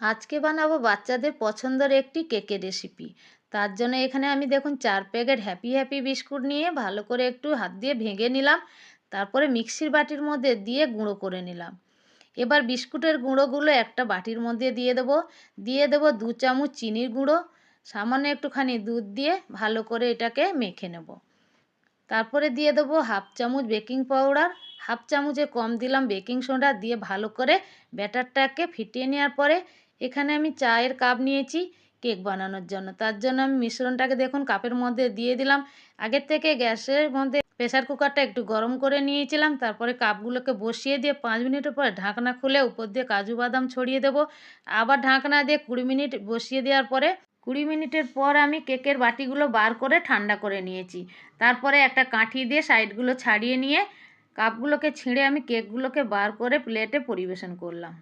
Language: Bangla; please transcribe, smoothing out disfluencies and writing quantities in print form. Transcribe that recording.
আজকে বানাবো বাচ্চাদের পছন্দের একটি কেকের রেসিপি। তার জন্য এখানে আমি দেখুন 4 প্যাকেট হ্যাপি হ্যাপি বিস্কুট নিয়ে ভালো করে একটু হাত দিয়ে ভেঙে নিলাম। তারপরে মিক্সির বাটির মধ্যে দিয়ে গুঁড়ো করে নিলাম। এবার বিস্কুটের গুঁড়োগুলো একটা বাটির মধ্যে দিয়ে দেবো 2 চামচ চিনির গুঁড়ো, সামান্য একটুখানি দুধ দিয়ে ভালো করে এটাকে মেখে নেব। তারপরে দিয়ে দেবো হাফ চামচ বেকিং পাউডার, হাফ চামচে কম দিলাম বেকিং সোডা, দিয়ে ভালো করে ব্যাটারটাকে ফিটিয়ে নেওয়ার পরে এখানে আমি চায়ের কাপ নিয়েছি কেক বানানোর জন্য। তার জন্য আমি মিশ্রণটাকে দেখুন কাপের মধ্যে দিয়ে দিলাম। আগের থেকে গ্যাসের মধ্যে প্রেসার কুকারটা একটু গরম করে নিয়েছিলাম। তারপরে কাপগুলোকে বসিয়ে দিয়ে 5 মিনিটের পরে ঢাকনা খুলে উপর দিয়ে কাজু বাদাম ছড়িয়ে দেবো। আবার ঢাকনা দিয়ে 20 মিনিট বসিয়ে দেওয়ার পরে 20 মিনিটের পর আমি কেকের বাটিগুলো বার করে ঠান্ডা করে নিয়েছি। তারপরে একটা কাঠি দিয়ে সাইডগুলো ছাড়িয়ে নিয়ে কাপগুলোকে ছিঁড়ে আমি কেকগুলোকে বার করে প্লেটে পরিবেশন করলাম।